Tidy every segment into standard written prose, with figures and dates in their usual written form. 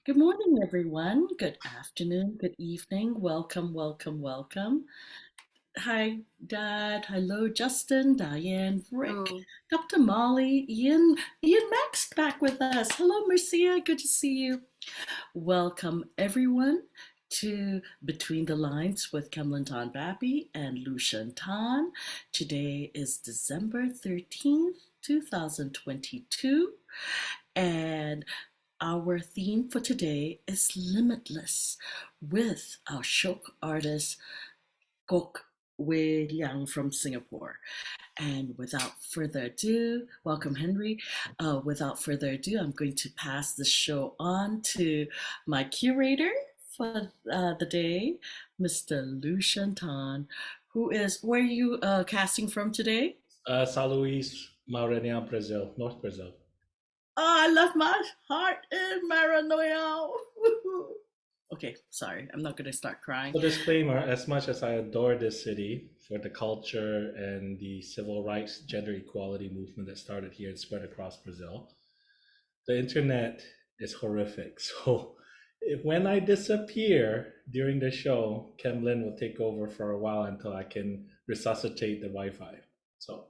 Good morning, everyone. Good afternoon, good evening. Welcome, welcome, welcome. Hi, Dad. Hello, Justin, Diane, Rick, Oh, Dr. Molly, Ian Max back with us. Hello, Marcia. Good to see you. Welcome, everyone, to Between the Lines with Kemlin Tan Bappy and Lucian Tan. Today is December 13th, 2022. And our theme for today is Limitless with our Shok artist Kok Wei Liang from Singapore. And without further ado, welcome Henry. Without further ado, I'm going to pass the show on to my curator for the day, Mr. Lucian Tan, who is, where are you casting from today? São Luís, Maranhão, Brazil, North Brazil. Oh, I left my heart in Maranoia. Okay, sorry, I'm not going to start crying. So, disclaimer: as much as I adore this city for the culture and the civil rights, gender equality movement that started here and spread across Brazil, the internet is horrific. So, when I disappear during the show, Kemlin will take over for a while until I can resuscitate the Wi-Fi. So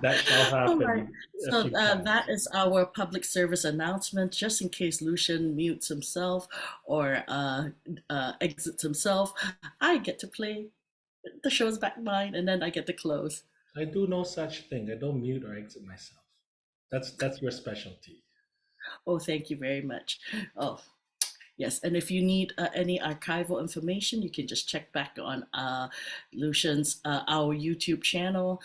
that shall All right. happen a So few times. that is our public service announcement, just in case Lucian mutes himself or exits himself. I get to play the show's back mine, and then I get to close. I do no such thing. I don't mute or exit myself. That's your specialty. Oh, thank you very much. Oh, yes. And if you need any archival information, you can just check back on Lucian's our YouTube channel,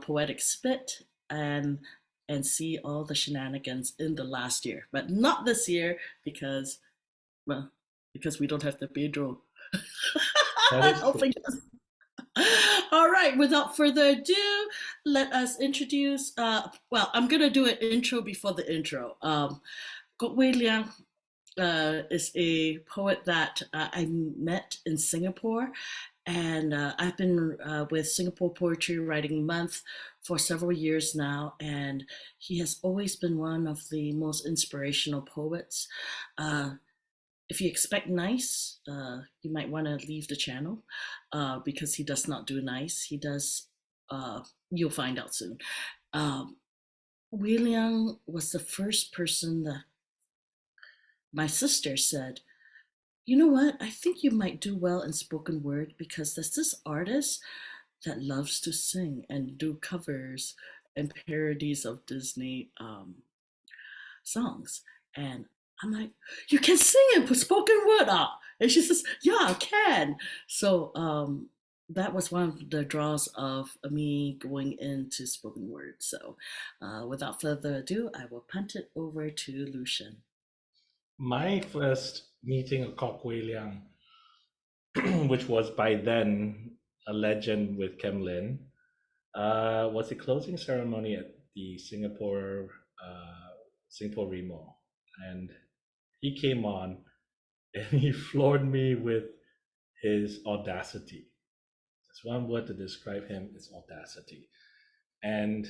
Poetic Spit, and see all the shenanigans in the last year, but not this year because, well, because we don't have the Pedro. That is Oh, true. all right, without further ado, let us introduce. Well, I'm gonna do an intro before the intro. Kok Wei Liang is a poet that I met in Singapore, and I've been with Singapore Poetry Writing Month for several years now, and he has always been one of the most inspirational poets. Uh, if you expect nice, you might want to leave the channel because he does not do nice. He does, you'll find out soon. Um, William was the first person that my sister said, you know what? I think you might do well in spoken word because there's this artist that loves to sing and do covers and parodies of Disney songs. And I'm like, you can sing in spoken word, ah? And she says, yeah, I can. So that was one of the draws of me going into spoken word. So without further ado, I will punt it over to Lucian. My first meeting of Kok Wei Liang, which was by then a legend with Kem Lin, was the closing ceremony at the Singapore Remo, and he came on and he floored me with his audacity. There's one word to describe him: it's audacity. And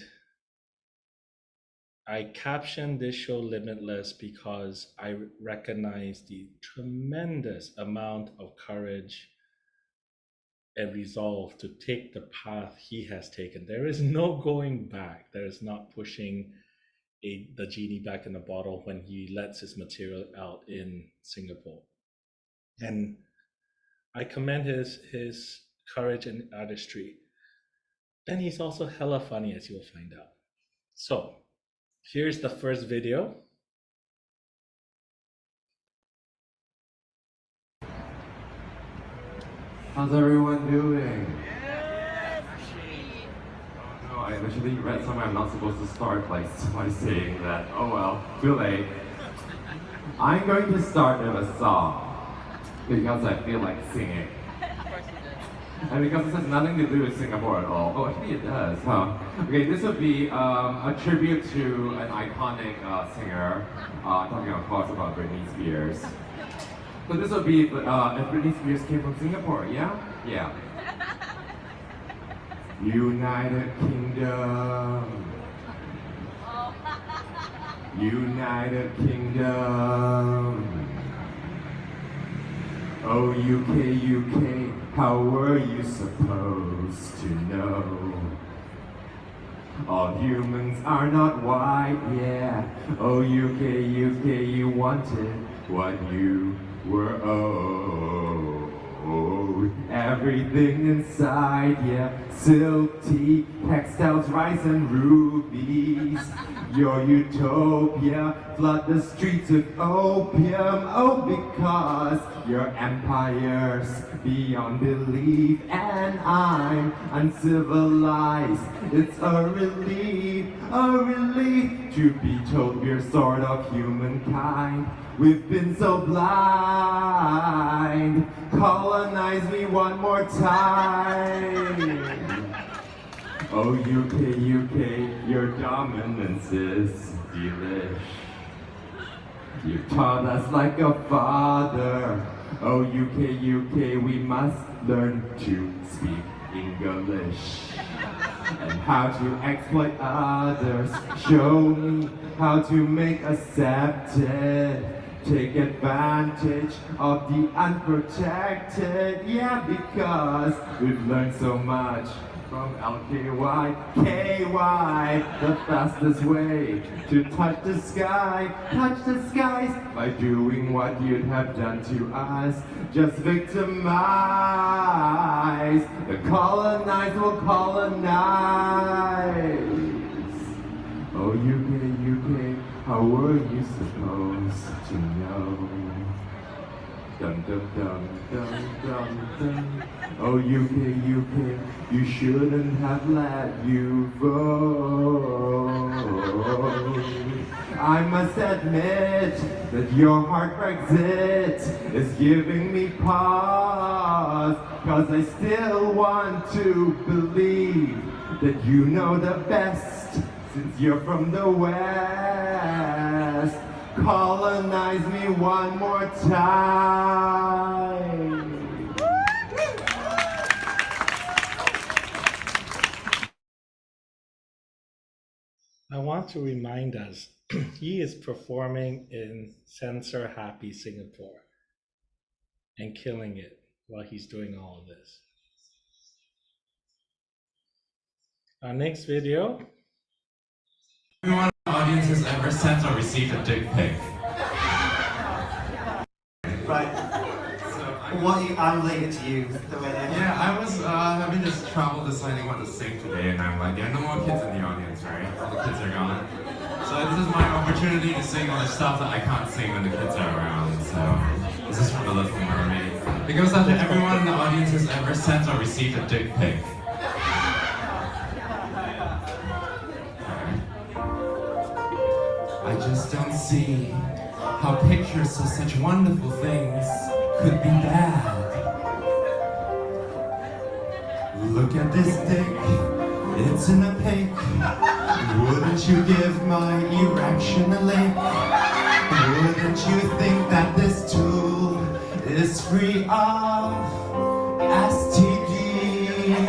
I captioned this show Limitless because I recognize the tremendous amount of courage and resolve to take the path he has taken. There is no going back. There is not pushing the genie back in the bottle when he lets his material out in Singapore. And I commend his courage and artistry. Then he's also hella funny, as you'll find out. So here's the first video. How's everyone doing? Oh no, I actually read somewhere I'm not supposed to start by saying that. Oh well, too late. I'm going to start with a song because I feel like singing. And because this has nothing to do with Singapore at all. Oh, actually it does, huh? Okay, this would be a tribute to an iconic singer, talking of course about Britney Spears. So this would be if Britney Spears came from Singapore, yeah? Yeah. United Kingdom. United Kingdom. Oh, UK, how were you supposed to know? All humans are not white, yeah. Oh, UK, you wanted what you were owed. Everything inside, yeah. Silk, tea, textiles, rice, and rubies. Your utopia flood the streets with opium. Oh, because your empire's beyond belief, and I'm uncivilized. It's a relief to be told we're sort of humankind. We've been so blind. Colonize me one more time. Oh, UK, your dominance is delish. You've taught us like a father. Oh, UK, we must learn to speak English. And how to exploit others. Show me how to make accepted. Take advantage of the unprotected. Yeah, because we've learned so much from LKY, KY, the fastest way to touch the skies by doing what you'd have done to us. Just victimize. The colonized will colonize. Oh, UK, how were you supposed to know? Dum dum dum dum dum dum. Oh, UK, you shouldn't have let you vote. I must admit that your hard Brexit is giving me pause, 'cause I still want to believe that you know the best, since you're from the West. Colonize me one more time. I want to remind us, he is performing in censor happy Singapore and killing it while he's doing all of this. Our next video. Everyone in the audience has ever sent or received a dick pic. Right. What I'm leaving to you, the way that. Yeah, I was having this trouble deciding what to sing today, and I'm like, there are no more kids in the audience, right? All the kids are gone. So this is my opportunity to sing all the stuff that I can't sing when the kids are around. So this is from The Little Mermaid. It goes out to everyone in the audience who's ever sent or received a dick pic. I just don't see how pictures of such wonderful things could be bad. Look at this dick, it's in a pic. Wouldn't you give my erection a lick? Wouldn't you think that this tool is free of STDs?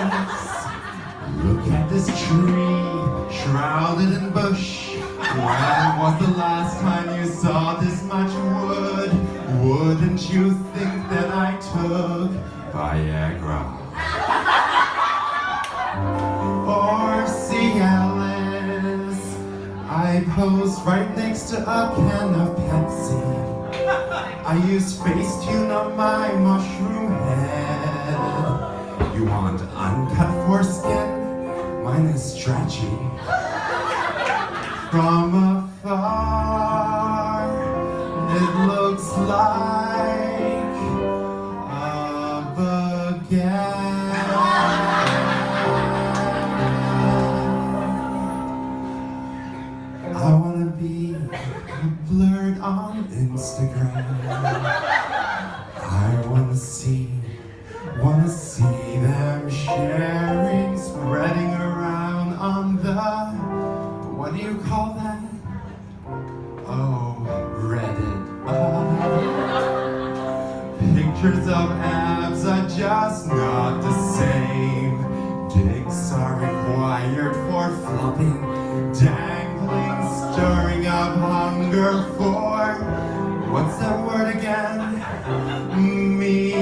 Look at this tree, shrouded in bush. When was the last time you saw this much wood? Wouldn't you think that I took Viagra? Or Cialis? I pose right next to a can of Pepsi. I use Facetune on my mushroom head. You want uncut foreskin? Mine is stretchy. From afar, it looks like a baguette. I wanna be blurred on Instagram. I wanna see them sharing, spreading around on the, what do you call that? Oh, Reddit. Pictures of abs are just not the same. Dicks are required for flopping, dangling, stirring up hot hunger for, what's that word again? Meat.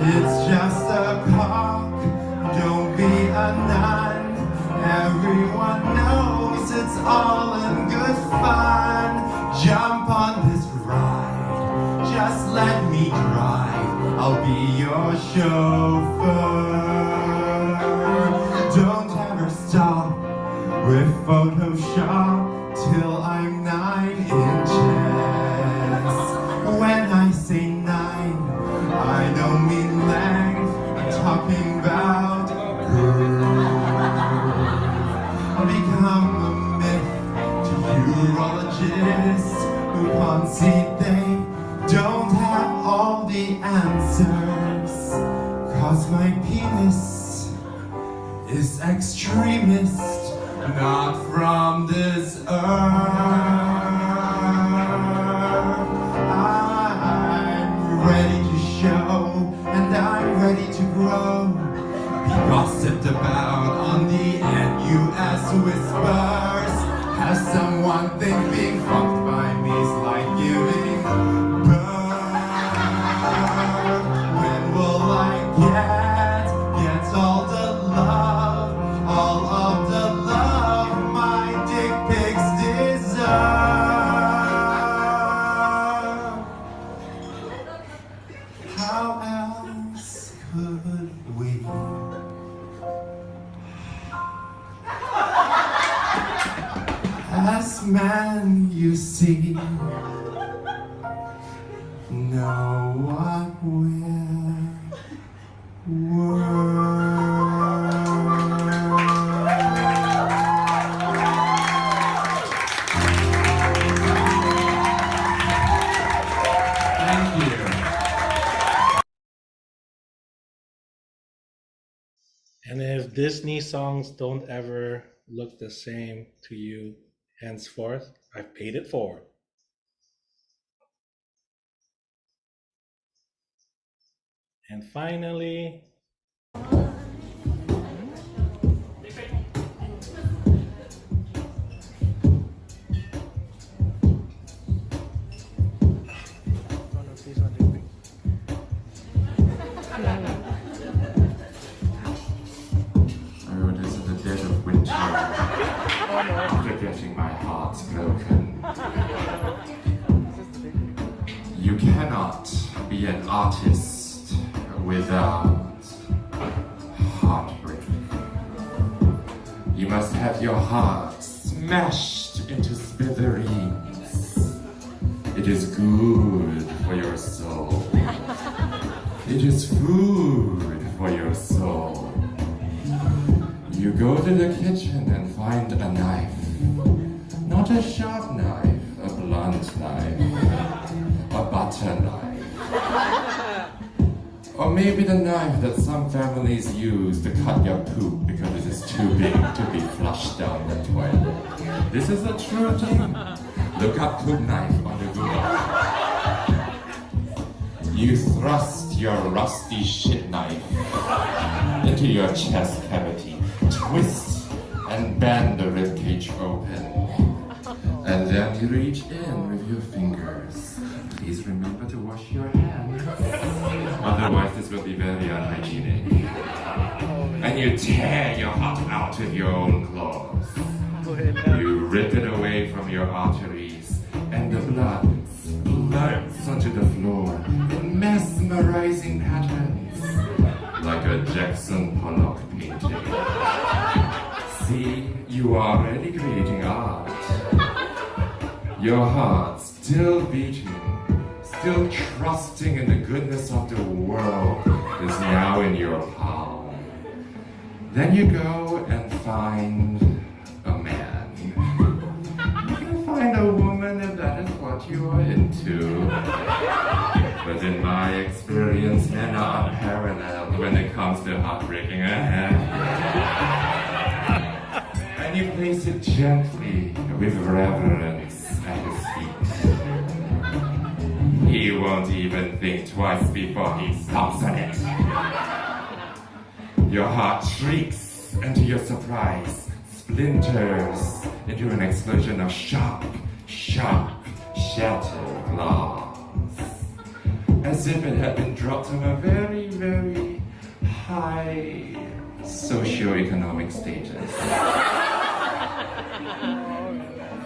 It's just a cock, don't be a nun. Everyone knows it's all in good fun. Jump on this ride, just let me drive. I'll be your chauffeur. Don't ever stop with Photoshop till I'm 9 inches. When I say 9, I don't mean length, I'm talking about become a myth to urologists who concede they don't have all the answers. Cause my penis is extremist, not from this earth. I'm ready to show, and I'm ready to grow. Be gossiped about on the NUS whispers. Has someone think being fucked by me is like giving birth? When will I get all the love, all of the love my dick pics deserve? How else could we? As men, you see, know what we're Thank you. And if Disney songs don't ever look the same to you henceforth, I've paid it forward. And finally, Oh, it is the dead of winter. After getting my heart broken. You cannot be an artist without heartbreak. You must have your heart smashed into smithereens. It is good for your soul. It is food for your soul. You go to the kitchen and find a knife. Not a sharp knife, a blunt knife. A butter knife. Or maybe the knife that some families use to cut your poop because it is too big to be flushed down the toilet. This is a true thing. Look up poop knife on the Google. You thrust your rusty shit knife into your chest cavity, twist and bend the ribcage open. And then you reach in with your fingers. Please remember to wash your hands. Otherwise this will be very unhygienic. And you tear your heart out with your own claws. You rip it away from your arteries, and the blood splurts onto the floor in mesmerizing patterns, like a Jackson Pollock painting. See, you are already creating art. Your heart still beating, still trusting in the goodness of the world, is now in your palm. Then you go and find a man. You can find a woman if that is what you are into. But in my experience, men are unparalleled when it comes to heartbreaking a hand. And you place it gently, with reverence, at his feet. He won't even think twice before he stomps on it. Your heart shrieks, and to your surprise, splinters into an explosion of shock, shattered glass. As if it had been dropped from a very, very high socioeconomic status.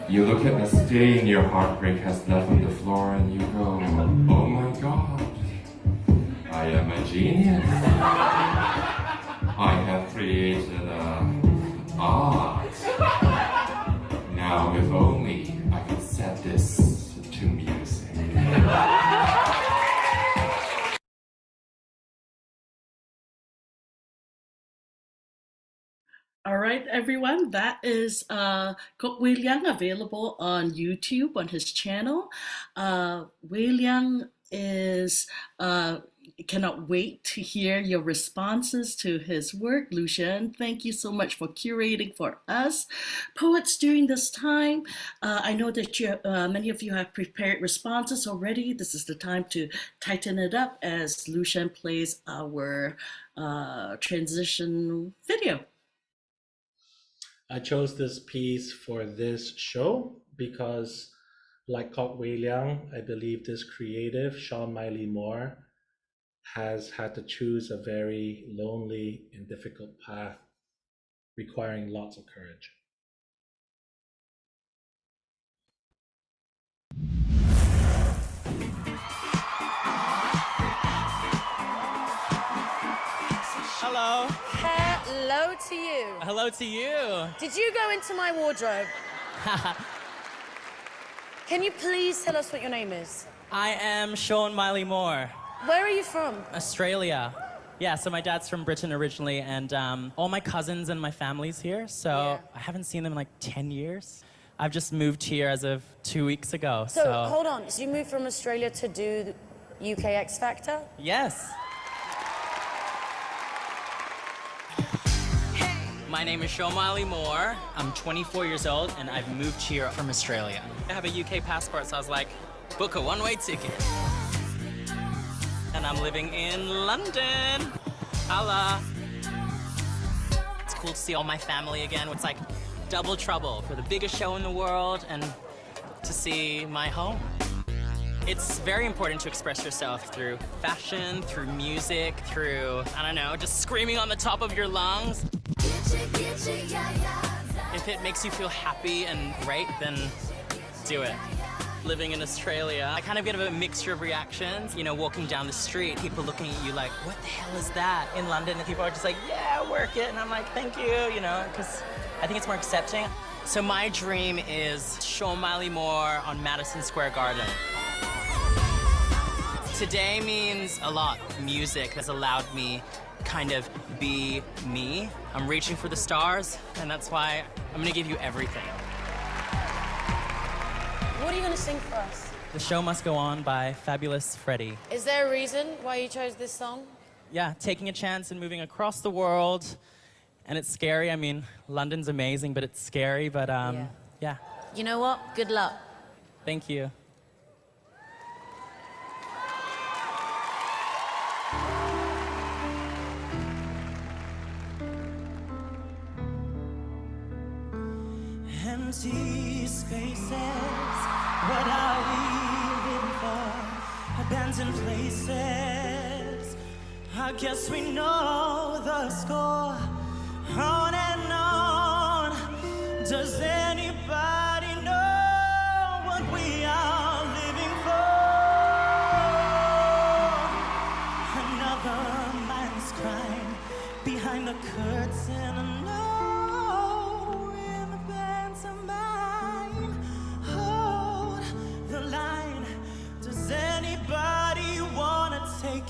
You look at the stain your heartbreak has left on the floor and you go, oh my God, I am a genius. I have created art. Now if only I could set this to music. All right, everyone, that is Wei Liang available on YouTube on his channel. Wei Liang is cannot wait to hear your responses to his work. Lucian, thank you so much for curating for us poets during this time. I know that many of you have prepared responses already. This is the time to tighten it up as Lucian plays our transition video. I chose this piece for this show because, like Kok Wei Liang, I believe this creative, Sean Miley Moore, has had to choose a very lonely and difficult path, requiring lots of courage. Hello. Hello to you. Hello to you. Did you go into my wardrobe? Can you please tell us what your name is? I am Sean Miley Moore. Where are you from? Australia. Yeah, so my dad's from Britain originally, and all my cousins and my family's here, so I haven't seen them in like 10 years. I've just moved here as of 2 weeks ago, So hold on, so you moved from Australia to do the UK X Factor? Yes. My name is Sean Miley Moore. I'm 24 years old, and I've moved here from Australia. I have a UK passport, so I was like, book a one-way ticket. And I'm living in London. Holla. It's cool to see all my family again. It's like double trouble for the biggest show in the world and to see my home. It's very important to express yourself through fashion, through music, through, I don't know, just screaming on the top of your lungs. If it makes you feel happy and great, then do it. Living in Australia, I kind of get a mixture of reactions. You know, walking down the street, people looking at you like, what the hell is that? In London, and people are just like, yeah, work it. And I'm like, thank you, you know, because I think it's more accepting. So my dream is Sean Miley Moore on Madison Square Garden. Today means a lot. Music has allowed me kind of be me. I'm reaching for the stars, and that's why I'm gonna give you everything. What are you going to sing for us? The Show Must Go On by Fabulous Freddie. Is there a reason why you chose this song? Yeah, taking a chance and moving across the world, and it's scary. I mean, London's amazing, but it's scary, but yeah. You know what? Good luck. Thank you. Empty spaces, what are we living for? Abandoned places, I guess we know the score. On and on, does anybody know what we are living for? Another man's crime behind the curtain.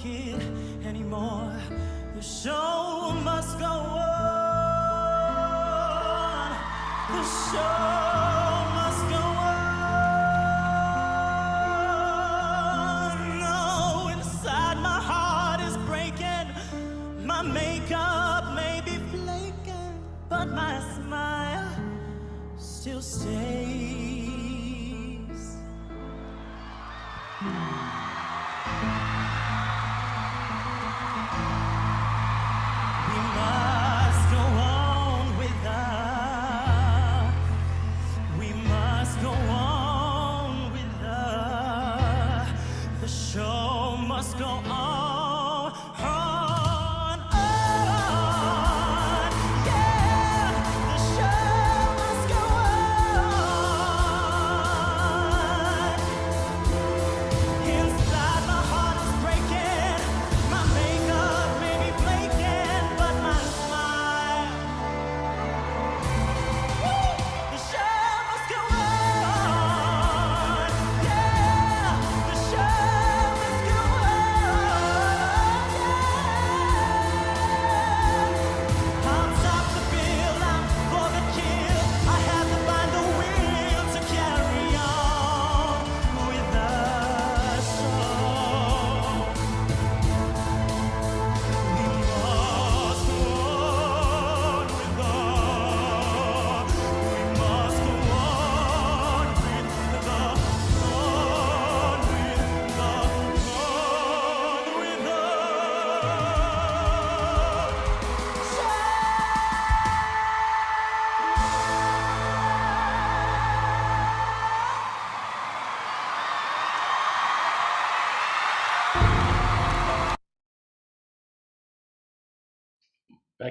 It anymore. The show must go on. The show must go on. No, inside my heart is breaking. My makeup may be flaking, but my smile still stays.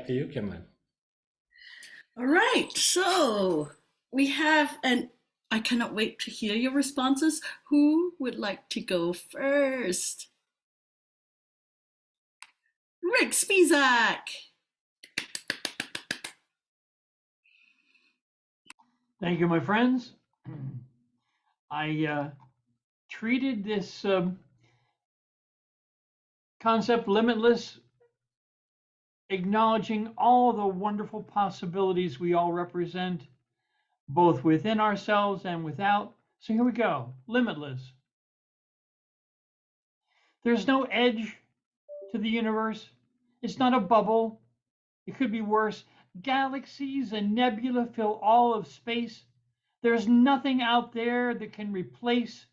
Back to you, Kimlin. All right, so we have, and I cannot wait to hear your responses. Who would like to go first? Rick Spizak. Thank you, my friends. I treated this concept limitless, acknowledging all the wonderful possibilities we all represent, both within ourselves and without. So here we go, limitless. There's no edge to the universe. It's not a bubble. It could be worse. Galaxies and nebula fill all of space. There's nothing out there that can replace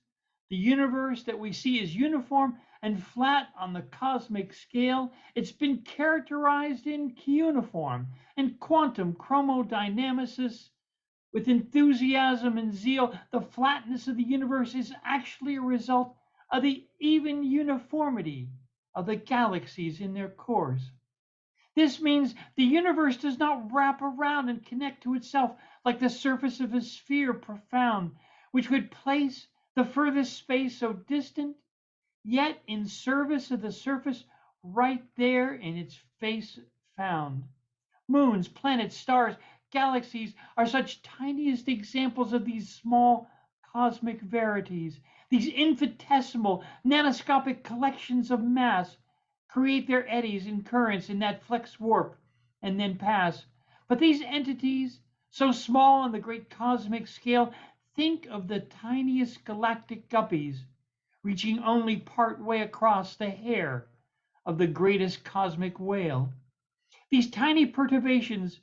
the universe that we see is uniform and flat on the cosmic scale. It's been characterized in cuneiform and quantum chromodynamicists. With enthusiasm and zeal, the flatness of the universe is actually a result of the even uniformity of the galaxies in their cores. This means the universe does not wrap around and connect to itself like the surface of a sphere profound, which would place the furthest space so distant, yet in service of the surface right there in its face found. Moons, planets, stars, galaxies are such tiniest examples of these small cosmic verities. These infinitesimal, nanoscopic collections of mass create their eddies and currents in that flex warp and then pass. But these entities, so small on the great cosmic scale, think of the tiniest galactic guppies, reaching only part way across the hair of the greatest cosmic whale. These tiny perturbations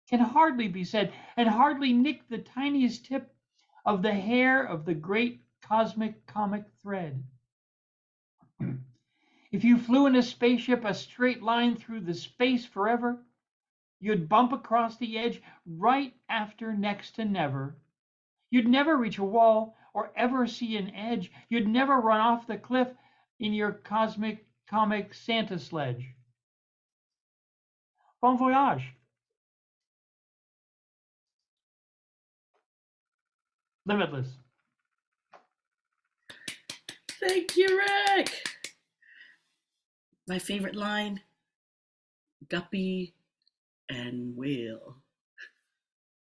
can hardly be said and hardly nick the tiniest tip of the hair of the great cosmic comic thread. If you flew in a spaceship a straight line through the space forever, you'd bump across the edge right after next to never. You'd never reach a wall or ever see an edge. You'd never run off the cliff in your cosmic comic Santa sledge. Bon voyage. Limitless. Thank you, Rick. My favorite line, guppy and whale.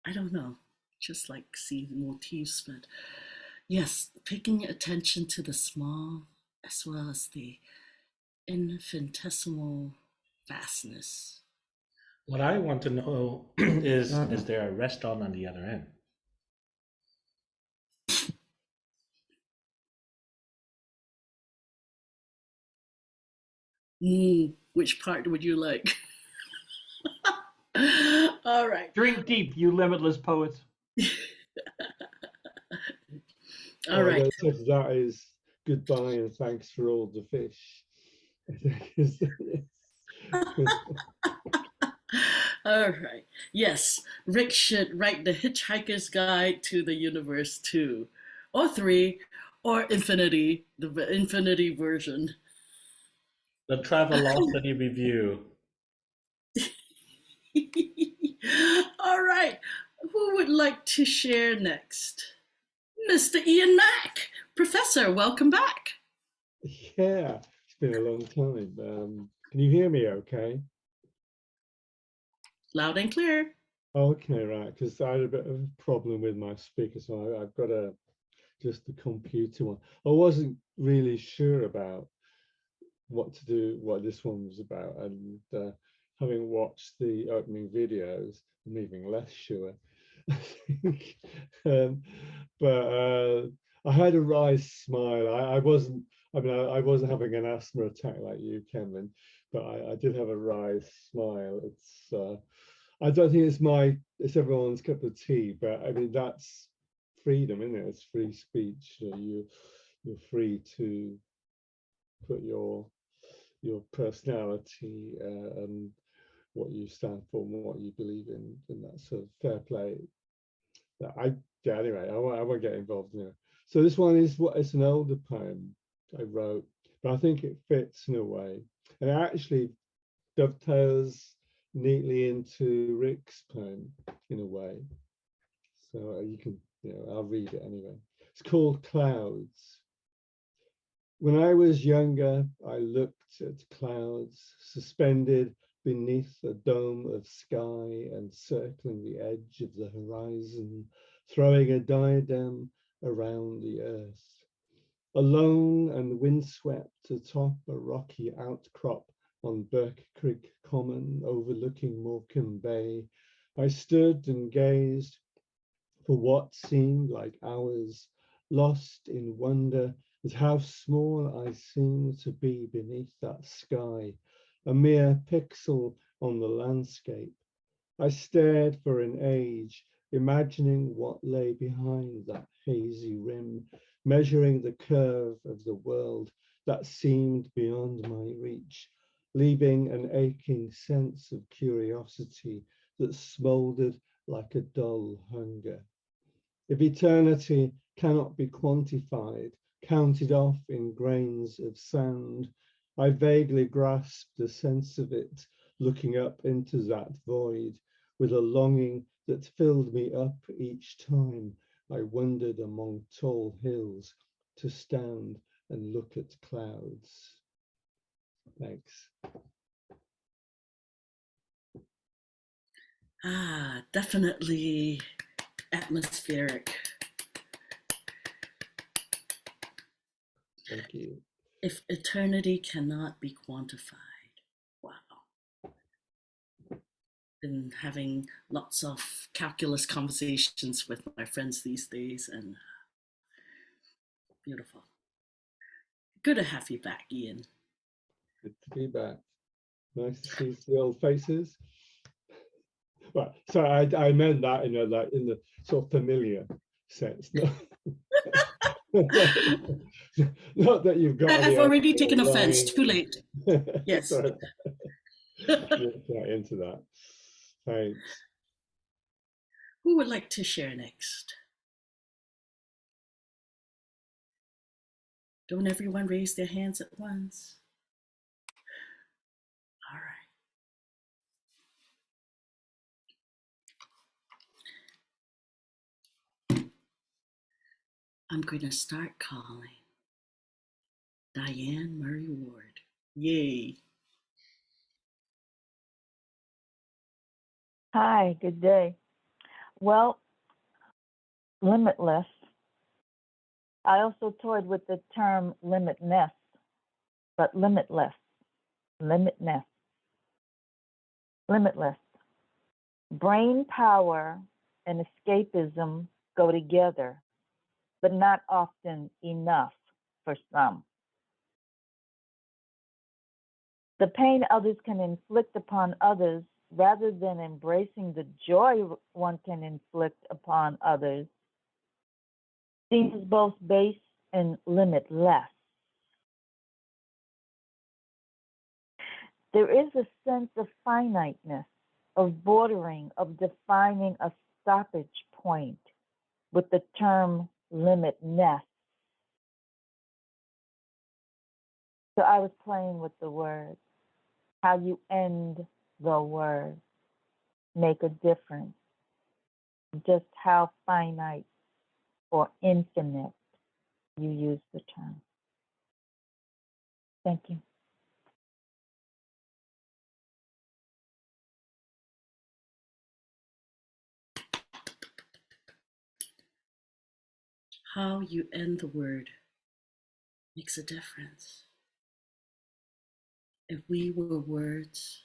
I don't know, just like see motifs, but yes, paying attention to the small as well as the infinitesimal vastness. What I want to know is there a restaurant on the other end? Which part would you like? All right. Drink deep, you limitless poets. All right. That is goodbye and thanks for all the fish. All right. Yes, Rick should write the Hitchhiker's Guide to the Universe 2, or 3, or Infinity, the Infinity version. The Travelocity Review. All right. Who would like to share next? Mr. Ian Mack. Professor, welcome back. Yeah, it's been a long time. Can you hear me okay? Loud and clear. Okay, right, because I had a bit of a problem with my speaker, so I've got just the computer one. I wasn't really sure about what to do, what this one was about, and having watched the opening videos, I'm even less sure. I think. But I had a wry smile. I wasn't having an asthma attack like you, Kevin, but I did have a wry smile. It's I don't think it's everyone's cup of tea, but I mean that's freedom, isn't it? It's free speech. You're free to put your personality and what you stand for and what you believe in, and that sort of fair play. Anyway, I won't get involved in it. So this one is it's an older poem I wrote, but I think it fits in a way, and it actually dovetails neatly into Rick's poem in a way. So you can, I'll read it anyway. It's called Clouds. When I was younger, I looked at clouds suspended beneath a dome of sky and circling the edge of the horizon, throwing a diadem around the earth. Alone and windswept atop a rocky outcrop on Burke Creek Common overlooking Morecambe Bay, I stood and gazed for what seemed like hours, lost in wonder at how small I seemed to be beneath that sky, a mere pixel on the landscape. I stared for an age, imagining what lay behind that hazy rim, measuring the curve of the world that seemed beyond my reach, leaving an aching sense of curiosity that smoldered like a dull hunger. If eternity cannot be quantified, counted off in grains of sand, I vaguely grasped a sense of it, looking up into that void with a longing that filled me up each time I wandered among tall hills to stand and look at clouds. Thanks. Definitely atmospheric. Thank you. If eternity cannot be quantified. Wow. Been having lots of calculus conversations with my friends these days, and beautiful. Good to have you back, Ian. Good to be back. Nice to see the old faces. Well, so I meant that in the sort of familiar sense. No. Not that you've got any I've already taken actual offense. line. Too late. Yes. Sorry. Right into that. Thanks. Who would like to share next? Don't everyone raise their hands at once? All right. I'm going to start calling Diane Murray Ward. Yay. Hi, good day. Well, limitless. I also toyed with the term limitness, but limitless, limitness, limitless. Brain power and escapism go together, but not often enough for some. The pain others can inflict upon others, rather than embracing the joy one can inflict upon others, seems both base and limitless. There is a sense of finiteness, of bordering, of defining a stoppage point with the term limitness. So I was playing with the word, how you end the word, make a difference, just how finite or infinite you use the term. Thank you. How you end the word makes a difference. If we were words,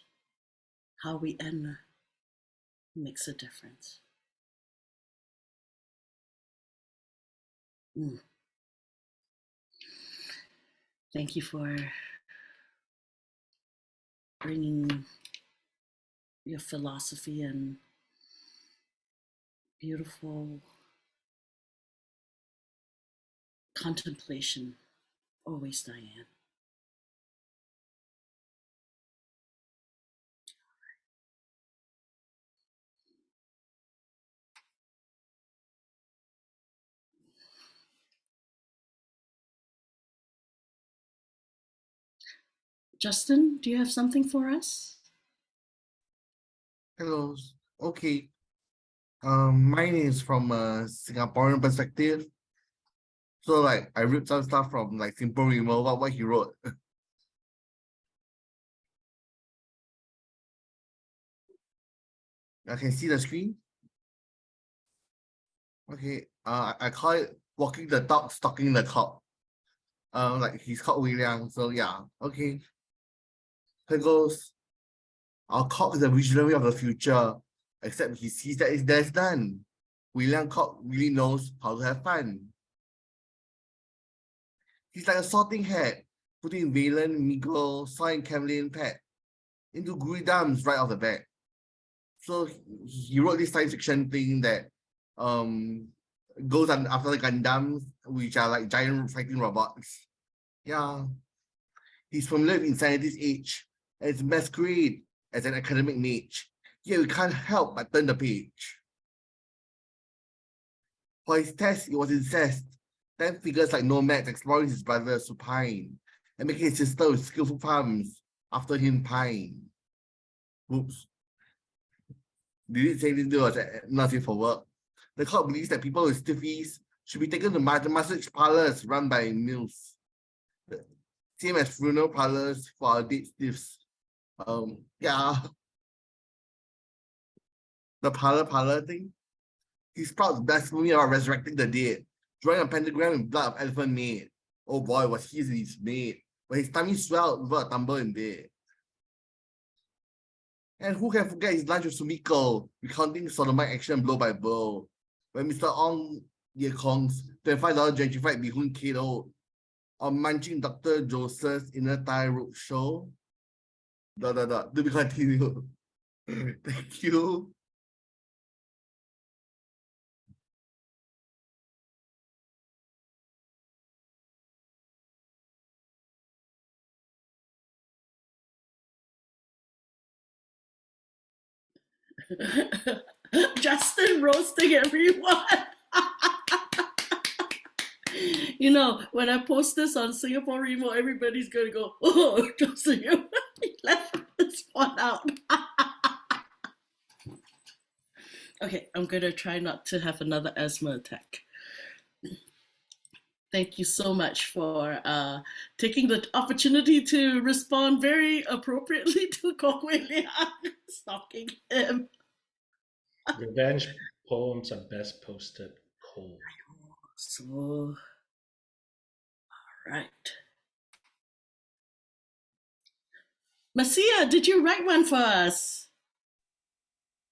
how we end makes a difference. Mm. Thank you for bringing your philosophy and beautiful contemplation. Always, Diane. Justin, do you have something for us? Hello. Okay. Mine is from a Singaporean perspective. So like I ripped some stuff from like Simple Remo, what he wrote. I can see the screen. Okay. I call it walking the dog, stalking the cop. Like he's called Liang. So yeah. Okay. Here goes. Our cop is a visionary of the future, except he sees that there's none. William Cock really knows how to have fun. He's like a sorting hat, putting Valen, Miguel, Soy, and Camlin Pet into Guidams right off the bat. So he wrote this science fiction thing that goes on after the Gundams, which are like giant fighting robots. Yeah. He's familiar with Insanity's age, and it's masquerade as an academic mage. Yeah, we can't help but turn the page. For his test, it was incest. Then figures like nomads exploring his brother supine and making his sister with skillful palms after him pine. Oops. Did it say this was nothing for work? The court believes that people with stiffies should be taken to massage parlors run by MILFs. Same as funeral parlors for our dead stiffs. Yeah. The parlor thing. He sprouts blasphemy about resurrecting the dead, drawing a pentagram in blood of elephant made. Oh boy, was his made. But his tummy swelled over a tumble in bed. And who can forget his lunch with Sumiko, recounting sodomite action blow by blow. When Mr. Ong Ye Kong's $25 gentrified bihun keto, or munching Dr. Joseph's inner thigh road show. To be continued. Thank you. Justin roasting everyone. You know, when I post this on Singapore Remo, everybody's gonna go, "Oh, Justin, you left this one out." Okay, I'm gonna try not to have another asthma attack. Thank you so much for taking the opportunity to respond very appropriately to Kok Wei Liang stalking him. Revenge poems are best posted cold. So, right. Masia, did you write one for us?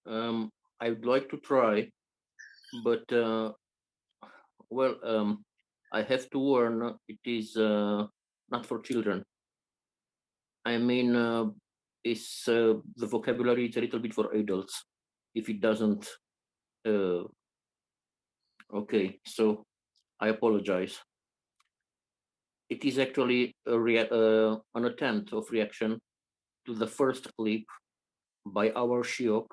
I would like to try, but I have to warn it is not for children. I mean, it's the vocabulary is a little bit for adults. If it doesn't, okay. So I apologize. It is actually an attempt of reaction to the first clip by our Shiok.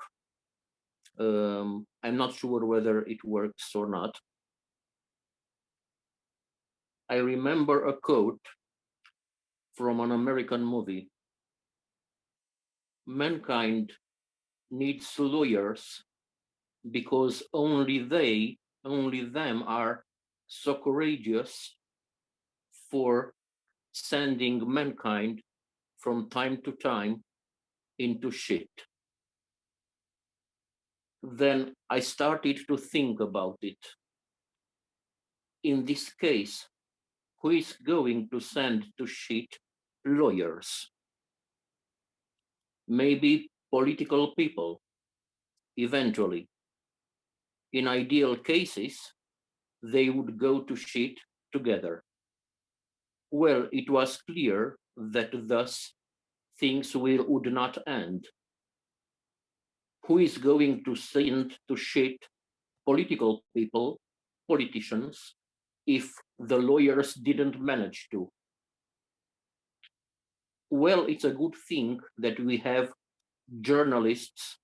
I'm not sure whether it works or not. I remember a quote from an American movie. Mankind needs lawyers because only them are so courageous for sending mankind from time to time into shit. Then I started to think about it. In this case, who is going to send to shit lawyers? Maybe political people, eventually. In ideal cases, they would go to shit together. Well, it was clear that thus things would not end. Who is going to send to shit political people, politicians, if the lawyers didn't manage to? Well, it's a good thing that we have journalists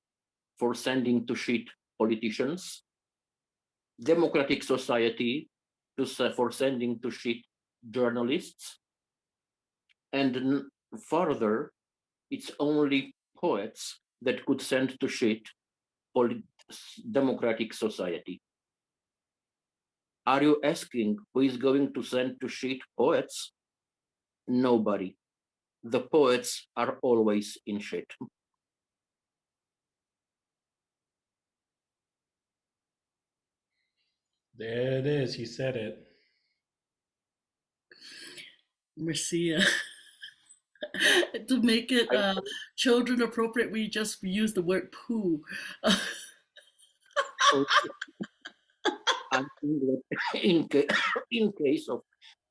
for sending to shit politicians, democratic society for sending to shit journalists, and further, it's only poets that could send to shit democratic society. Are you asking who is going to send to shit poets? Nobody. The poets are always in shit. There it is. He said it. Marcia. To make it children appropriate, we just use the word poo. I think that in case of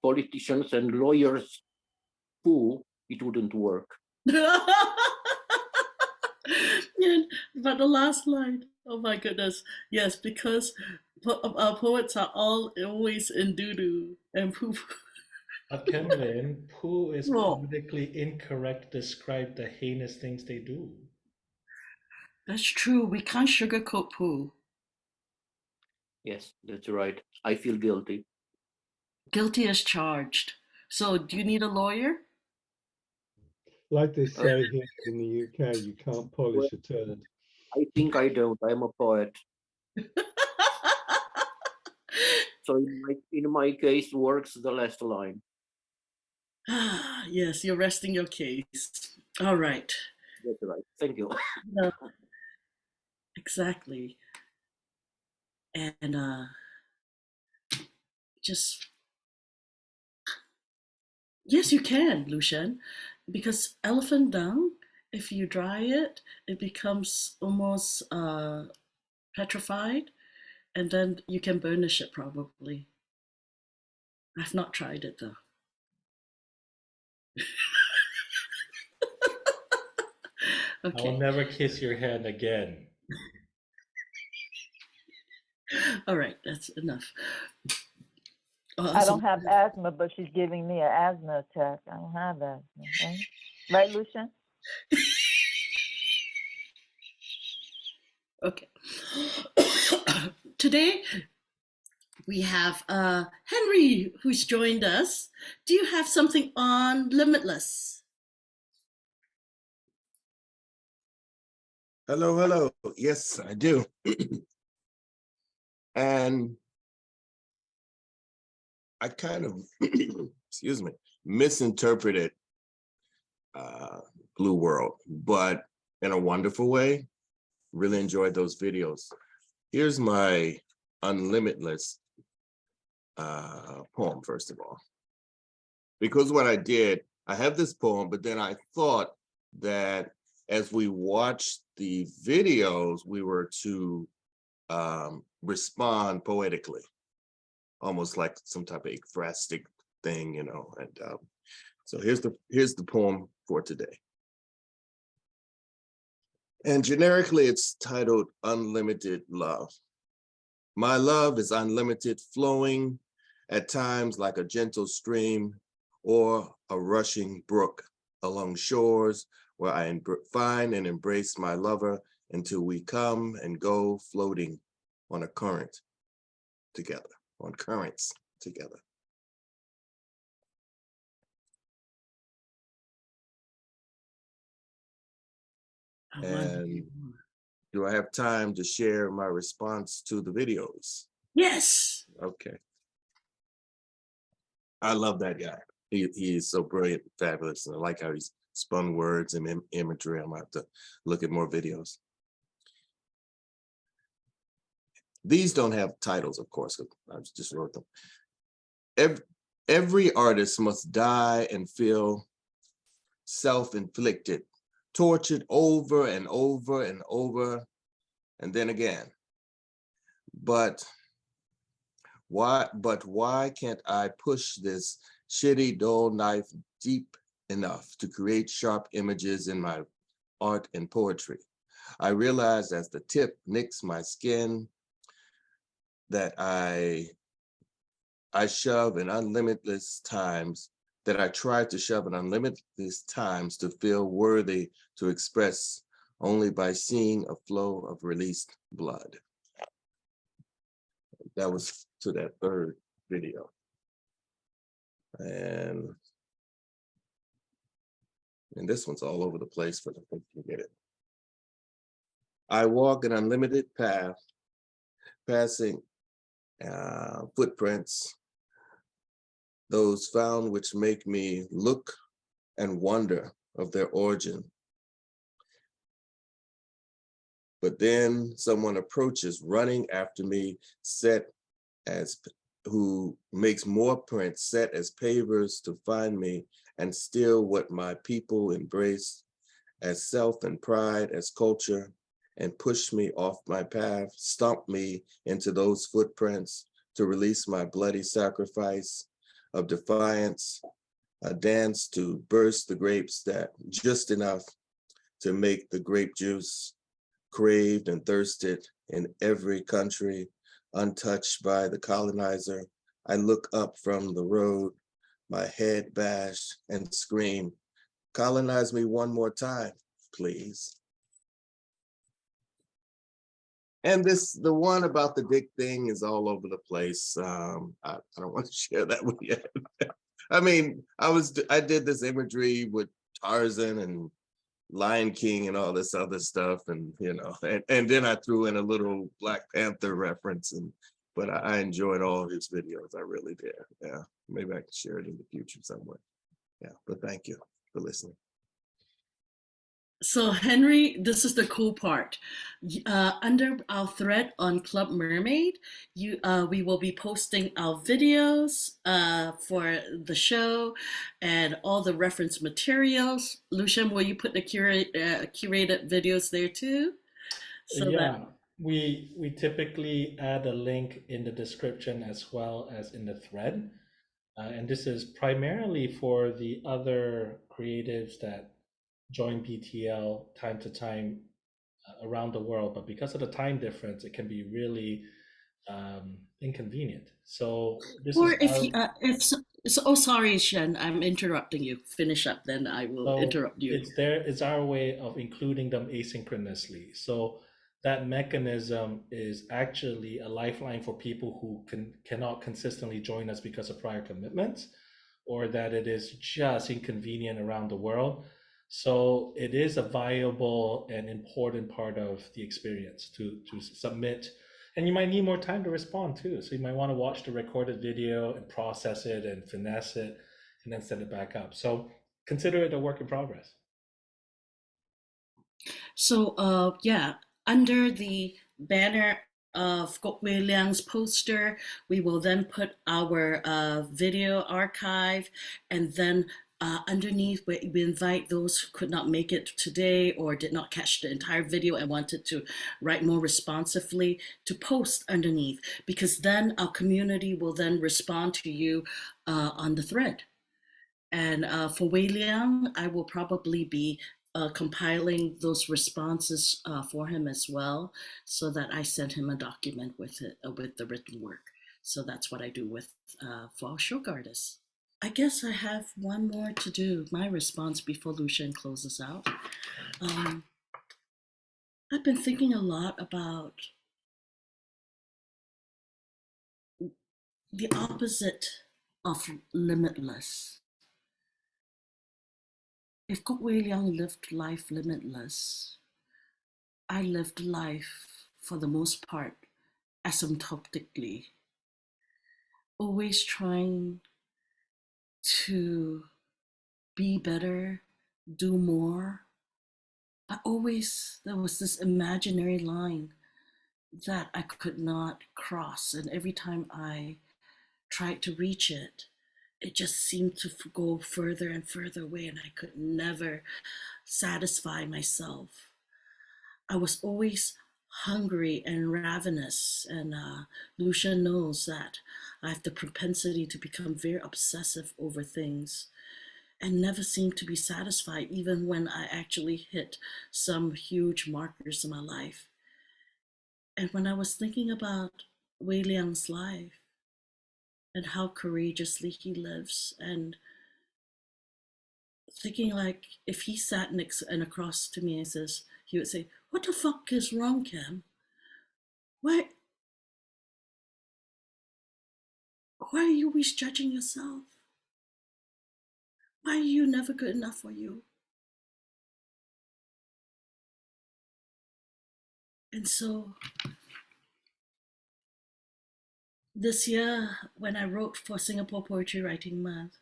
politicians and lawyers who, it wouldn't work. And, but the last line, oh my goodness, yes, because poets are all always in doo doo and poo. But Kenlin, poo is Oh, politically incorrect to describe the heinous things they do. that's true. We can't sugarcoat poo. Yes, that's right. I feel guilty. Guilty as charged. So, do you need a lawyer? Like they say here in the UK, you can't polish a turd. I think I don't. I'm a poet. So in my case, works the last line. Yes, you're resting your case. All right. That's right. Thank you. No, exactly. And just yes, you can, Lucian, because elephant dung, if you dry it, it becomes almost petrified, and then you can burnish it probably. I've not tried it though. I will Okay. never kiss your hand again. All right, that's enough. I don't have asthma, but she's giving me an asthma attack. I don't have asthma, right? Right, Lucian? Okay. Today we have Henry who's joined us. Do you have something on Limitless? Hello, hello. Yes, I do. And I kind of, excuse me, misinterpreted Blue World, but in a wonderful way. Really enjoyed those videos. Here's my Unlimitless poem, first of all. Because what I did, I have this poem, but then I thought that as we watched the videos, we were to respond poetically, almost like some type of ekphrastic thing, you know. And so here's the poem for today. And generically, it's titled Unlimited Love. My love is unlimited, flowing at times like a gentle stream or a rushing brook along shores where I find and embrace my lover until we come and go floating on a current together, on currents together. And do I have time to share my response to the videos? Yes. Okay. I love that guy. He is so brilliant, fabulous. And I like how he's spun words and imagery. I'm gonna have to look at more videos. These don't have titles, of course, I just wrote them. Every artist must die and feel self-inflicted, tortured over and over and over, and then again. But why can't I push this shitty dull knife deep enough to create sharp images in my art and poetry? I realize as the tip nicks my skin that I shove in unlimitless times, that I try to shove in unlimitless times to feel worthy to express only by seeing a flow of released blood. That was to that third video. And this one's all over the place, but I think you get it. I walk an unlimited path, passing footprints, those found which make me look and wonder of their origin. But then someone approaches running after me, who makes more prints set as pavers to find me and steal what my people embrace as self and pride, as culture, and push me off my path, stomp me into those footprints to release my bloody sacrifice of defiance, a dance to burst the grapes that just enough to make the grape juice craved and thirsted in every country, untouched by the colonizer. I look up from the road, my head bashed, and scream, colonize me one more time, please. And the one about the dick thing is all over the place. I don't want to share that with you. I mean, I did this imagery with Tarzan and Lion King and all this other stuff, and and then I threw in a little Black Panther reference, but I enjoyed all of his videos. I really did. Yeah, maybe I can share it in the future somewhere. Yeah, but thank you for listening. So Henry, this is the cool part. Under our thread on Club Mermaid, we will be posting our videos for the show and all the reference materials. Lucian, will you put the curated videos there too? So Yeah, we typically add a link in the description as well as in the thread. And this is primarily for the other creatives that join BTL time to time around the world, but because of the time difference, it can be really inconvenient. So this or is oh, sorry, Shen, I'm interrupting you. Finish up, then I will interrupt you. it's our way of including them asynchronously. So that mechanism is actually a lifeline for people who cannot consistently join us because of prior commitments, or that it is just inconvenient around the world. So it is a viable and important part of the experience to submit. And you might need more time to respond too. So you might want to watch the recorded video and process it and finesse it and then send it back up. So consider it a work in progress. So yeah, under the banner of Gok Wei Liang's poster, we will then put our video archive, and then underneath we invite those who could not make it today or did not catch the entire video and wanted to write more responsively to post underneath, because then our community will then respond to you on the thread. And for Wei Liang, I will probably be compiling those responses for him as well, so that I send him a document with it with the written work. So that's what I do with for our show artists. I guess I have one more to do, my response before Lucian closes out. I've been thinking a lot about the opposite of limitless. If Gok Wei Liang lived life limitless, I lived life, for the most part, asymptotically, always trying to be better, do more, but always there was this imaginary line that I could not cross, and every time I tried to reach it, it just seemed to go further and further away, and I could never satisfy myself. I was always hungry and ravenous, and Lucia knows that I have the propensity to become very obsessive over things and never seem to be satisfied, even when I actually hit some huge markers in my life. And when I was thinking about Wei Liang's life and how courageously he lives, and thinking like if he sat next and across to me and says, he would say, "What the fuck is wrong, Cam? Why are you always judging yourself? Why are you never good enough for you?" And so this year, when I wrote for Singapore Poetry Writing Month,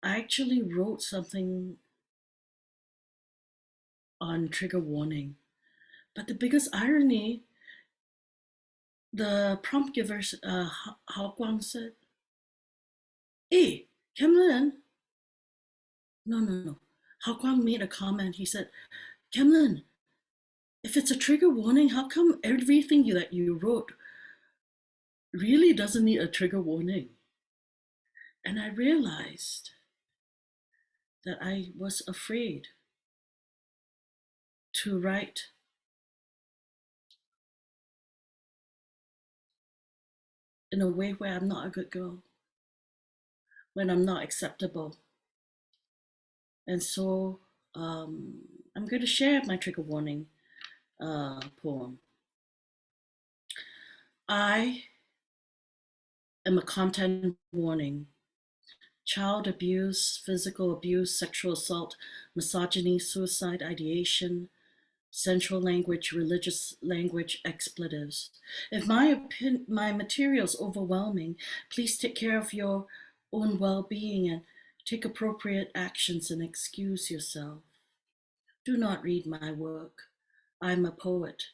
I actually wrote something on trigger warning. But the biggest irony, the prompt giver, Hao Guang said, "Hey, Kemlin." No. Hao Guang made a comment. He said, "Kemlin, if it's a trigger warning, how come everything that you wrote really doesn't need a trigger warning?" And I realized that I was afraid to write in a way where I'm not a good girl, when I'm not acceptable. And so I'm going to share my trigger warning poem. I am a content warning. Child abuse, physical abuse, sexual assault, misogyny, suicide ideation, sensual language, religious language, expletives. If my material is overwhelming, please take care of your own well-being and take appropriate actions and excuse yourself. Do not read my work. I'm a poet.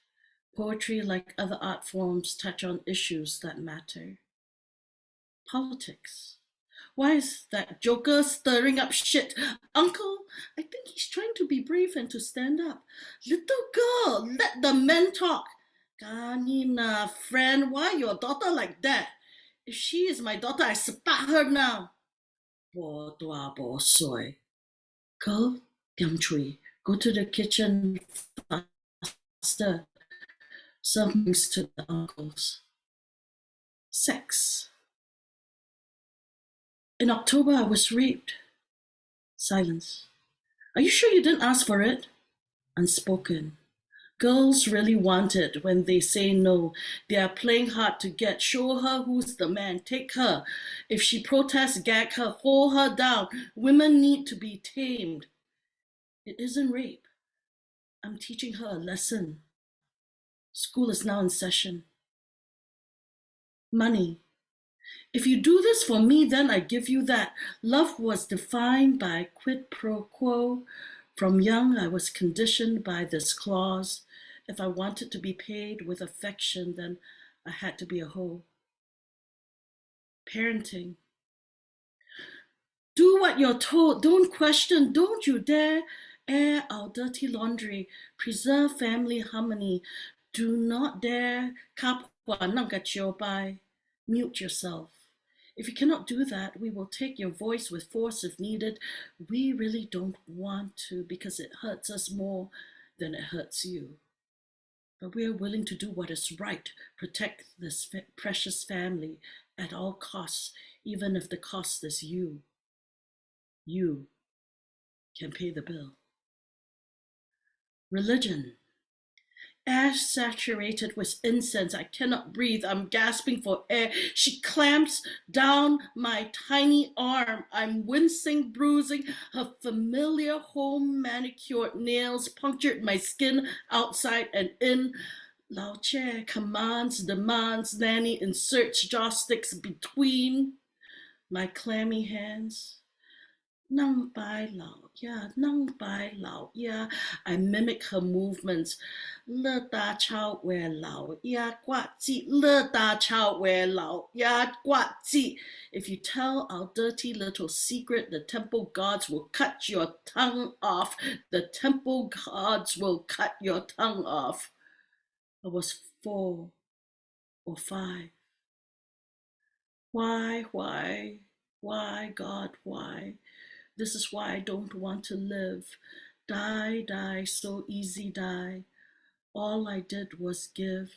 Poetry, like other art forms, touch on issues that matter. Politics. Why is that joker stirring up shit? Uncle, I think he's trying to be brave and to stand up. Little girl, let the men talk. Ganina, friend, why your daughter like that? If she is my daughter, I spat her now. Bo dua bo soy. Girl, Yang Chui, go to the kitchen faster. Serve things to the uncles. Sex. In October, I was raped. Silence. Are you sure you didn't ask for it? Unspoken. Girls really want it when they say no. They are playing hard to get. Show her who's the man. Take her. If she protests, gag her. Hold her down. Women need to be tamed. It isn't rape. I'm teaching her a lesson. School is now in session. Money. If you do this for me, then I give you that. Love was defined by quid pro quo. From young, I was conditioned by this clause. If I wanted to be paid with affection, then I had to be a hoe. Parenting. Do what you're told. Don't question. Don't you dare air our dirty laundry. Preserve family harmony. Do not dare mute yourself. If you cannot do that, we will take your voice with force if needed. We really don't want to because it hurts us more than it hurts you. But we are willing to do what is right, protect this precious family at all costs, even if the cost is you. You can pay the bill. Religion. Air saturated with incense. I cannot breathe. I'm gasping for air. She clamps down my tiny arm. I'm wincing, bruising. Her familiar home manicured nails punctured my skin outside and in. Lao Che commands, demands, nanny inserts joysticks between my clammy hands. Nang bai lao ya, nang bai lao ya. I mimic her movements. Le da chao wei lao ya guat ji, le da chao wei lao ya guat ji. If you tell our dirty little secret, the temple gods will cut your tongue off. The temple gods will cut your tongue off. I was 4 or 5. Why, God, why? This is why I don't want to live. Die, so easy die. All I did was give.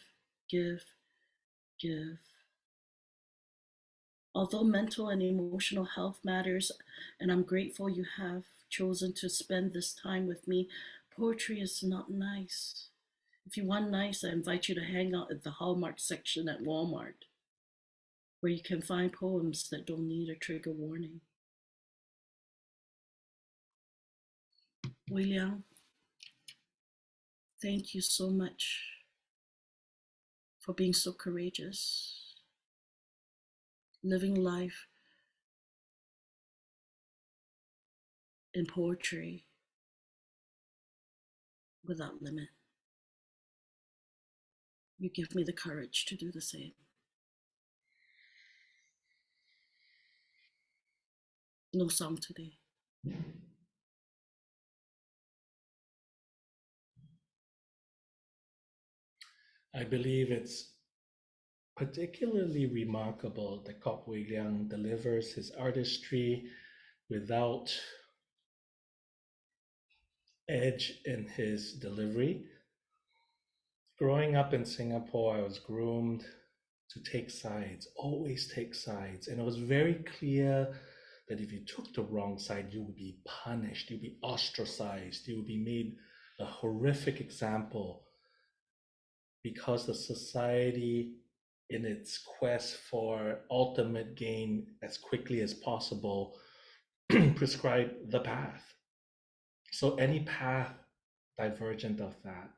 Although mental and emotional health matters, and I'm grateful you have chosen to spend this time with me, poetry is not nice. If you want nice, I invite you to hang out at the Hallmark section at Walmart, where you can find poems that don't need a trigger warning. Liang. Thank you so much for being so courageous, living life in poetry without limit. You give me the courage to do the same. No song today. I believe it's particularly remarkable that Kok Wei Liang delivers his artistry without edge in his delivery. Growing up in Singapore, I was groomed to take sides, always take sides. And it was very clear that if you took the wrong side, you would be punished, you'd be ostracized, you would be made a horrific example because the society, in its quest for ultimate gain as quickly as possible, prescribe the path. So any path divergent of that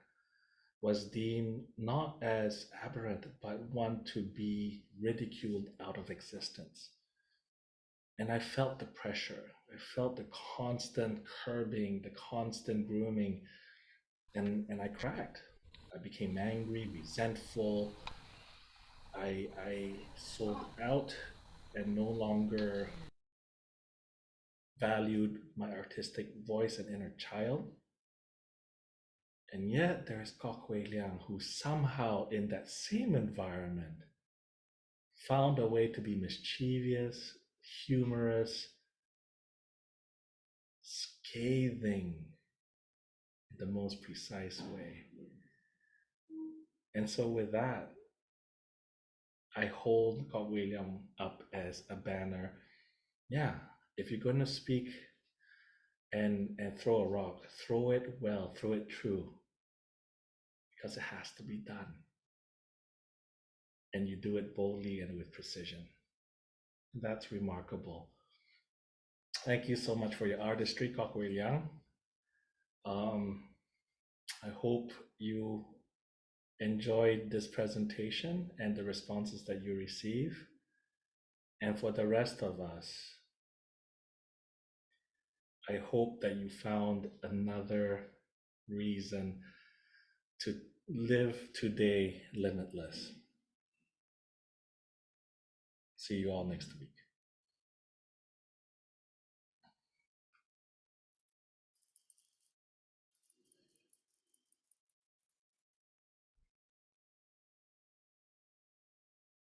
was deemed not as aberrant, but one to be ridiculed out of existence. And I felt the pressure. I felt the constant curbing, the constant grooming, and I cracked. I became angry, resentful. I sold out and no longer valued my artistic voice and inner child. And yet there's Kok Wei Liang, who somehow in that same environment found a way to be mischievous, humorous, scathing in the most precise way. And so with that, I hold Kok Wei Liang up as a banner. Yeah, if you're going to speak and throw a rock, throw it well, throw it true, because it has to be done. And you do it boldly and with precision. That's remarkable. Thank you so much for your artistry, Kok Wei Liang. I hope you enjoyed this presentation and the responses that you receive. And for the rest of us, I hope that you found another reason to live today limitless. See you all next week.